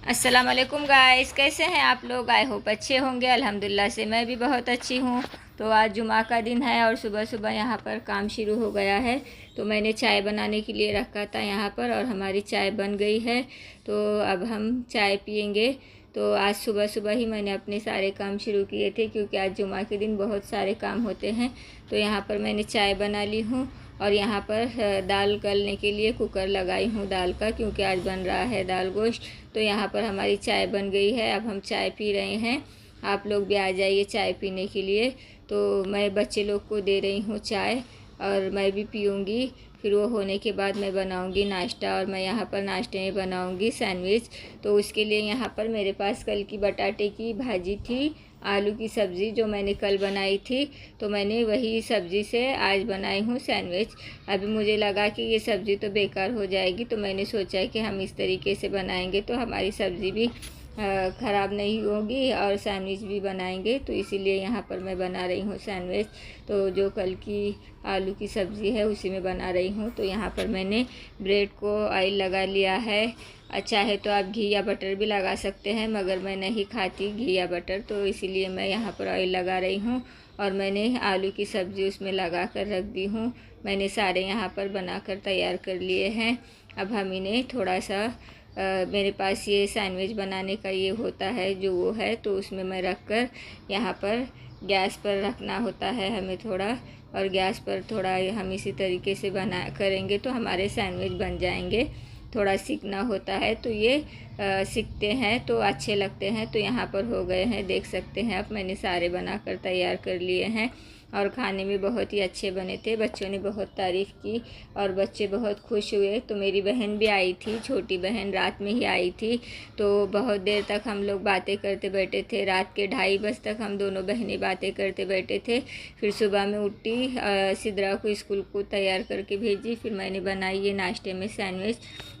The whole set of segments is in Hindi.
अस्सलाम वालेकुम गाइस, कैसे हैं आप लोग? आई होप अच्छे होंगे। अल्हम्दुलिल्लाह से मैं भी बहुत अच्छी हूँ। तो आज जुमा का दिन है और सुबह सुबह यहाँ पर काम शुरू हो गया है। तो मैंने चाय बनाने के लिए रखा था यहाँ पर और हमारी चाय बन गई है। तो अब हम चाय पियेंगे। तो आज सुबह सुबह ही मैंने अपने सारे काम शुरू किए थे क्योंकि आज जुमा के दिन बहुत सारे काम होते हैं। तो यहाँ पर मैंने चाय बना ली हूँ और यहाँ पर दाल गलने के लिए कुकर लगाई हूँ दाल का, क्योंकि आज बन रहा है दाल गोश्त। तो यहाँ पर हमारी चाय बन गई है, अब हम चाय पी रहे हैं। आप लोग भी आ जाइए चाय पीने के लिए। तो मैं बच्चे लोग को दे रही हूँ चाय और मैं भी पीऊँगी। फिर वो होने के बाद मैं बनाऊँगी नाश्ता, और मैं यहाँ पर नाश्ते में बनाऊँगी सैंडविच। तो उसके लिए यहाँ पर मेरे पास कल की बटाटे की भाजी थी, आलू की सब्ज़ी जो मैंने कल बनाई थी, तो मैंने वही सब्ज़ी से आज बनाई हूँ सैंडविच। अभी मुझे लगा कि ये सब्ज़ी तो बेकार हो जाएगी, तो मैंने सोचा कि हम इस तरीके से बनाएंगे तो हमारी सब्ज़ी भी ख़राब नहीं होगी और सैंडविच भी बनाएंगे। तो इसीलिए यहाँ पर मैं बना रही हूँ सैंडविच। तो जो कल की आलू की सब्ज़ी है उसी में बना रही हूँ। तो यहाँ पर मैंने ब्रेड को ऑयल लगा लिया है। अच्छा है तो आप घी या बटर भी लगा सकते हैं, मगर मैं नहीं खाती घी या बटर, तो इसीलिए मैं यहाँ पर ऑयल लगा रही हूँ। और मैंने आलू की सब्ज़ी उसमें लगा कर रख दी हूँ। मैंने सारे यहाँ पर बनाकर तैयार कर लिए हैं। अब हम इन्हें थोड़ा सा मेरे पास ये सैंडविच बनाने का ये होता है जो वो है, तो उसमें मैं रख कर यहाँ पर गैस पर रखना होता है हमें थोड़ा, और गैस पर थोड़ा हम इसी तरीके से बना करेंगे तो हमारे सैंडविच बन जाएंगे। थोड़ा सीखना होता है, तो ये सीखते हैं तो अच्छे लगते हैं। तो यहाँ पर हो गए हैं, देख सकते हैं आप, मैंने सारे बनाकर तैयार कर लिए हैं और खाने में बहुत ही अच्छे बने थे। बच्चों ने बहुत तारीफ़ की और बच्चे बहुत खुश हुए। तो मेरी बहन भी आई थी, छोटी बहन रात में ही आई थी। तो बहुत देर तक हम लोग बातें करते बैठे थे, रात के 2:30 तक हम दोनों बहनें बातें करते बैठे थे। फिर सुबह में उठी, सिद्रा को स्कूल को तैयार करके भेजी, फिर मैंने बनाई ये नाश्ते में सैंडविच।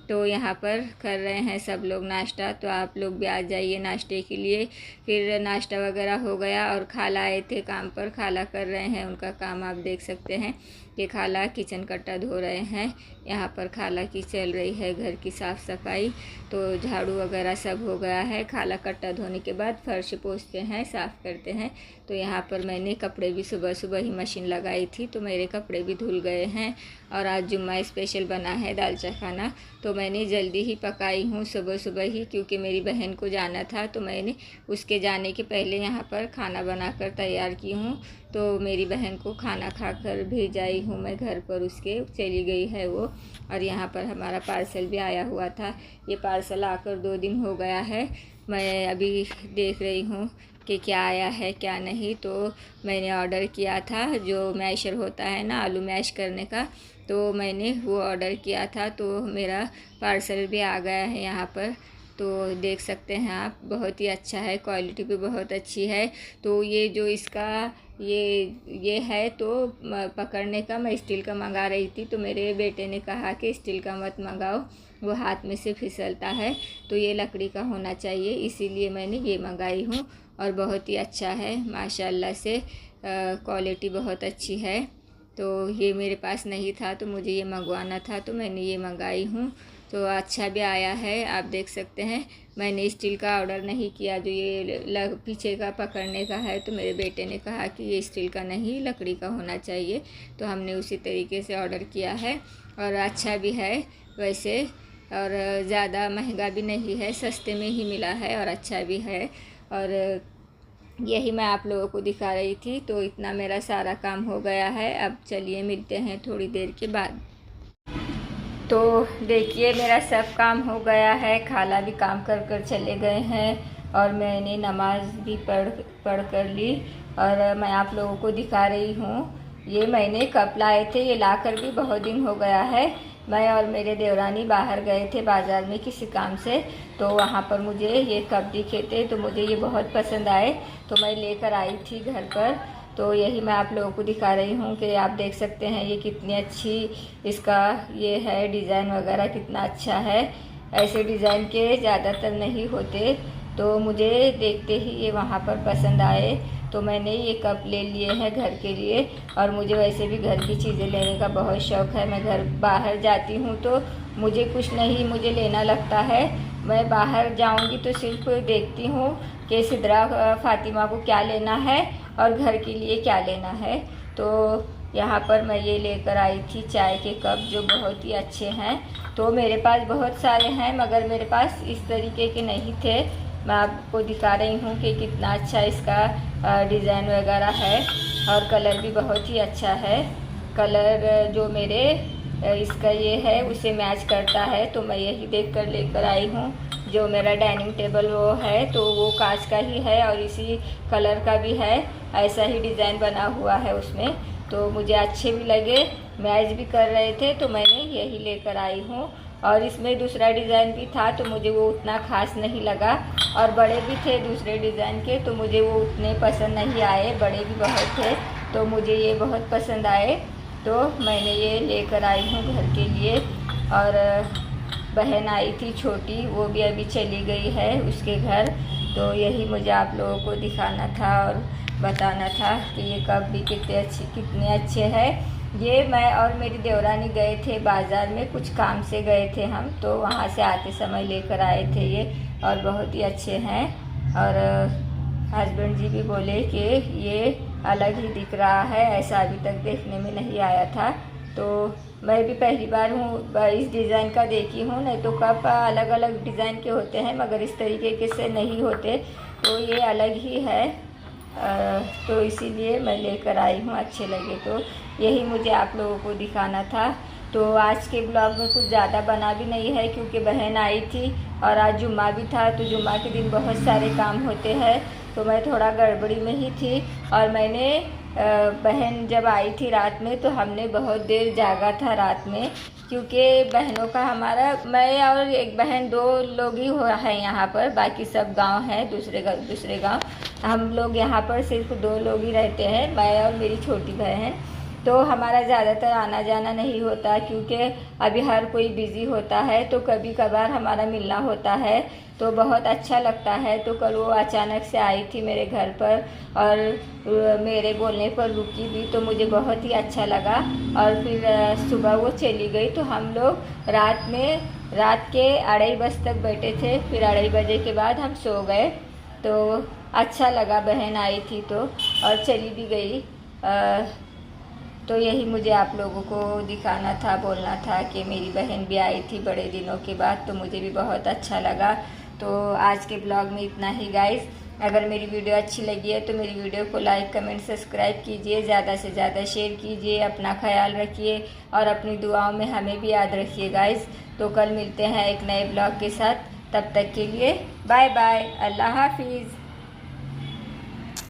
तो यहाँ पर कर रहे हैं सब लोग नाश्ता, तो आप लोग भी आ जाइए नाश्ते के लिए। फिर नाश्ता वगैरह हो गया और खाला आए थे काम पर, खाला कर रहे हैं उनका काम। आप देख सकते हैं कि खाला किचन कट्टा धो रहे हैं। यहाँ पर खाला की चल रही है घर की साफ़ सफाई। तो झाड़ू वगैरह सब हो गया है। खाला कट्टा धोने के बाद फर्श पोंछते हैं, साफ़ करते हैं। तो यहाँ पर मैंने कपड़े भी सुबह सुबह ही मशीन लगाई थी, तो मेरे कपड़े भी धुल गए हैं। और आज जुम्मा स्पेशल बना है दालचा खाना, तो मैंने जल्दी ही पकाई हूँ सुबह सुबह ही, क्योंकि मेरी बहन को जाना था। तो मैंने उसके जाने के पहले यहाँ पर खाना बनाकर तैयार की हूँ। तो मेरी बहन को खाना खाकर भेजाई हूँ मैं घर पर, उसके चली गई है वो। और यहाँ पर हमारा पार्सल भी आया हुआ था। ये पार्सल आकर 2 दिन हो गया है। मैं अभी देख रही हूँ कि क्या आया है क्या नहीं। तो मैंने ऑर्डर किया था जो मैशर होता है ना, आलू मैश करने का, तो मैंने वो ऑर्डर किया था। तो मेरा पार्सल भी आ गया है यहाँ पर। तो देख सकते हैं आप, बहुत ही अच्छा है, क्वालिटी भी बहुत अच्छी है। तो ये जो इसका ये है, तो पकड़ने का मैं स्टील का मंगा रही थी, तो मेरे बेटे ने कहा कि स्टील का मत मंगाओ, वो हाथ में से फिसलता है, तो ये लकड़ी का होना चाहिए, इसीलिए मैंने ये मंगाई हूँ। और बहुत ही अच्छा है माशाल्लाह से, क्वालिटी बहुत अच्छी है। तो ये मेरे पास नहीं था तो मुझे ये मंगवाना था, तो मैंने ये मंगाई हूँ। तो अच्छा भी आया है, आप देख सकते हैं। मैंने स्टील का ऑर्डर नहीं किया, जो ये पीछे का पकड़ने का है, तो मेरे बेटे ने कहा कि ये स्टील का नहीं लकड़ी का होना चाहिए, तो हमने उसी तरीके से ऑर्डर किया है। और अच्छा भी है वैसे, और ज़्यादा महंगा भी नहीं है, सस्ते में ही मिला है और अच्छा भी है। और यही मैं आप लोगों को दिखा रही थी। तो इतना मेरा सारा काम हो गया है। अब चलिए मिलते हैं थोड़ी देर के बाद। तो देखिए मेरा सब काम हो गया है, खाला भी काम कर कर चले गए हैं और मैंने नमाज भी पढ़ कर ली। और मैं आप लोगों को दिखा रही हूँ, ये मैंने कप लाए थे, ये लाकर भी बहुत दिन हो गया है। मैं और मेरे देवरानी बाहर गए थे बाज़ार में किसी काम से, तो वहाँ पर मुझे ये कप दिखे थे, तो मुझे ये बहुत पसंद आए, तो मैं लेकर आई थी घर पर। तो यही मैं आप लोगों को दिखा रही हूँ कि आप देख सकते हैं ये कितनी अच्छी इसका ये है, डिज़ाइन वगैरह कितना अच्छा है। ऐसे डिज़ाइन के ज़्यादातर नहीं होते, तो मुझे देखते ही ये वहाँ पर पसंद आए, तो मैंने ये कप ले लिए हैं घर के लिए। और मुझे वैसे भी घर की चीज़ें लेने का बहुत शौक़ है। मैं घर बाहर जाती हूँ तो मुझे कुछ नहीं मुझे लेना लगता है। मैं बाहर जाऊंगी तो सिर्फ देखती हूँ कि सिद्रा फ़ातिमा को क्या लेना है और घर के लिए क्या लेना है। तो यहाँ पर मैं ये लेकर आई थी चाय के कप जो बहुत ही अच्छे हैं। तो मेरे पास बहुत सारे हैं मगर मेरे पास इस तरीके के नहीं थे। मैं आपको दिखा रही हूँ कि कितना अच्छा इसका डिज़ाइन वगैरह है और कलर भी बहुत ही अच्छा है। कलर जो मेरे इसका ये है उसे मैच करता है, तो मैं यही देख कर लेकर आई हूँ। जो मेरा डाइनिंग टेबल वो है तो वो कांच का ही है और इसी कलर का भी है, ऐसा ही डिज़ाइन बना हुआ है उसमें। तो मुझे अच्छे भी लगे, मैच भी कर रहे थे, तो मैंने यही लेकर आई हूँ। और इसमें दूसरा डिज़ाइन भी था तो मुझे वो उतना ख़ास नहीं लगा, और बड़े भी थे दूसरे डिज़ाइन के तो मुझे वो उतने पसंद नहीं आए। बड़े भी बहुत थे तो मुझे ये बहुत पसंद आए, तो मैंने ये लेकर आई हूँ घर के लिए। और बहन आई थी छोटी, वो भी अभी चली गई है उसके घर। तो यही मुझे आप लोगों को दिखाना था और बताना था कि ये कप भी कितने अच्छे हैं। ये मैं और मेरी देवरानी गए थे बाज़ार में, कुछ काम से गए थे हम, तो वहाँ से आते समय लेकर आए थे ये, और बहुत ही अच्छे हैं। और हस्बैंड जी भी बोले कि ये अलग ही दिख रहा है, ऐसा अभी तक देखने में नहीं आया था। तो मैं भी पहली बार हूँ इस डिज़ाइन का देखी हूँ, नहीं तो कप अलग अलग डिज़ाइन के होते हैं मगर इस तरीके के से नहीं होते, तो ये अलग ही है। तो इसीलिए मैं लेकर आई हूँ, अच्छे लगे तो यही मुझे आप लोगों को दिखाना था। तो आज के ब्लॉग में कुछ ज़्यादा बना भी नहीं है क्योंकि बहन आई थी और आज जुम्मा भी था, तो जुम्मा के दिन बहुत सारे काम होते हैं, तो मैं थोड़ा गड़बड़ी में ही थी। और मैंने बहन जब आई थी रात में तो हमने बहुत देर जागा था रात में, क्योंकि बहनों का हमारा, मैं और एक बहन, 2 लोग ही हुआ है यहाँ पर, बाकी सब गांव है दूसरे गांव। हम लोग यहाँ पर सिर्फ 2 लोग ही रहते हैं, मैं और मेरी छोटी बहन। तो हमारा ज़्यादातर आना जाना नहीं होता क्योंकि अभी हर कोई बिज़ी होता है, तो कभी कभार हमारा मिलना होता है, तो बहुत अच्छा लगता है। तो कल वो अचानक से आई थी मेरे घर पर और मेरे बोलने पर रुकी भी, तो मुझे बहुत ही अच्छा लगा। और फिर सुबह वो चली गई, तो हम लोग रात के 2:30 बजे तक बैठे थे, फिर 2:30 बजे के बाद हम सो गए। तो अच्छा लगा, बहन आई थी तो, और चली भी गई। तो यही मुझे आप लोगों को दिखाना था, बोलना था कि मेरी बहन भी आई थी बड़े दिनों के बाद, तो मुझे भी बहुत अच्छा लगा। तो आज के ब्लॉग में इतना ही गाइस। अगर मेरी वीडियो अच्छी लगी है तो मेरी वीडियो को लाइक कमेंट सब्सक्राइब कीजिए, ज़्यादा से ज़्यादा शेयर कीजिए, अपना ख्याल रखिए और अपनी दुआओं में हमें भी याद रखिए गाइस। तो कल मिलते हैं एक नए ब्लॉग के साथ, तब तक के लिए बाय बाय, अल्लाह हाफिज़।